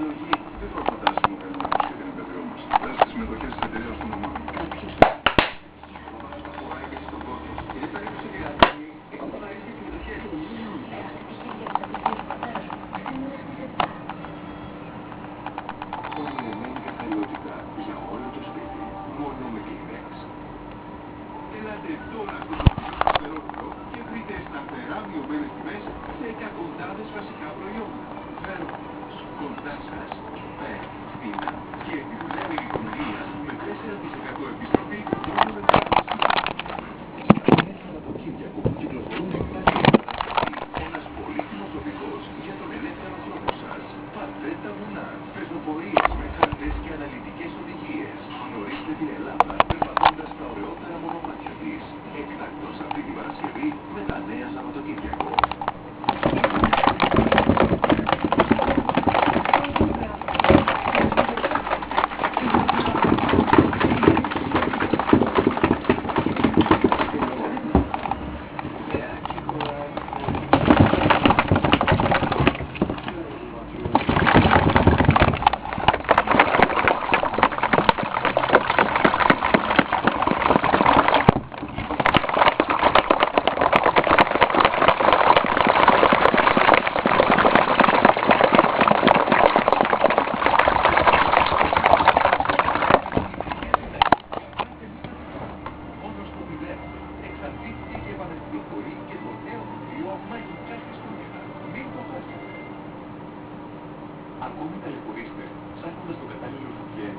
επιλογή. Δεν θα φαντάσουμε να κάνουμε και την εμπεδριόμαστε. Πέρα στις συμμετοχές της εταιρείας των ομάδων. Κάποιος αυτό χωράει και στον κόσμο. Και είναι περίπτωση δηλαδή έχουν παραγωγή και συμμετοχές. Πολυεμένη καθαριότητα για όλο το σπίτι, μόνο με Kleenex. Ελάτε τώρα στο Σοφιό και βρείτε σταθερά μειωμένες τιμές σε εκατοντάδες βασικά προϊόντα. Φέρνοντας κοντά σας, υπέρ, φθηνά και επιπλέον οικονομία με 4% επιστροφή μόνο με τα Σαββατοκύριακο που κυκλοφορούν εκτάσεις στην κατάσταση. Ένας πολύτιμος οδηγός για τον ελεύθερο χρόνο σας. Πατρέτα βουνά, πεζοπορίες με χάρτες και αναλυτικές οδηγίες. Γνωρίστε την Ελλάδα περπατώντας τα ωραιότερα μονοπάτια της. Εκτακτώς αυτή την Παρασκευή με τα νέα Σαββατοκύριακο. Ακόμη ταλαιπωρείστε, ψάχνοντας το κατάλληλο φουτιέ.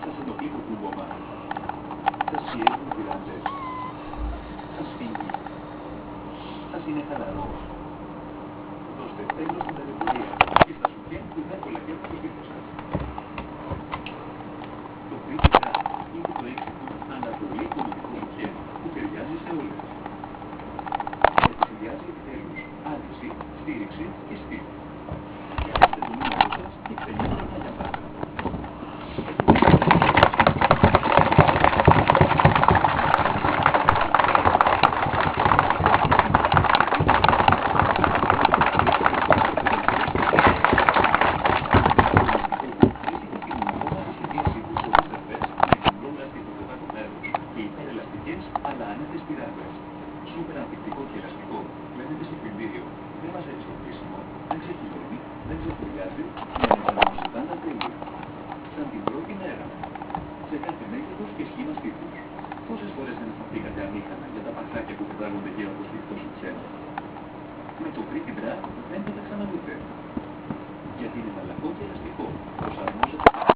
Σας ενοχλεί το κούμπομα. Σας πιέζουν οι πειράντες. Σας φύγει. Σας είναι χαλαρός. Δώστε τέλος στην ταλαιπωρία και στα σουτιέ που είναι εύκολα και από το σπίτι σας. Το Κρήτηρα είναι το έξυπνο αλλά πολύ οικονομικό σουτιέ που ταιριάζει σε όλες. Γιατί συνδυάζει επιτέλους άνεση, στήριξη και στήλη. Φτιάξτε το νούμερο σας και ξενιώστε τα λιαπάτα. Αλλά άνετες πειράδες. Σούπερ ανθεκτικό και ελαστικό. Μένετε σε πλυντήριο. Δεν μαζεύει στο χρήσιμο. Δεν ξεχυλώνει. Δεν ξεφυλιάζει. Και ανεφανομοσιτά τα τέλεια. Σαν την πρώτη μέρα. Σε κάθε μέγεθος και σχήμα στήθους. Πόσες φορές δεν αισθανθήκατε αμήχανα για τα παχάκια που πετάγονται γύρω από το στήθος σου πια. Με το Κρήτηρα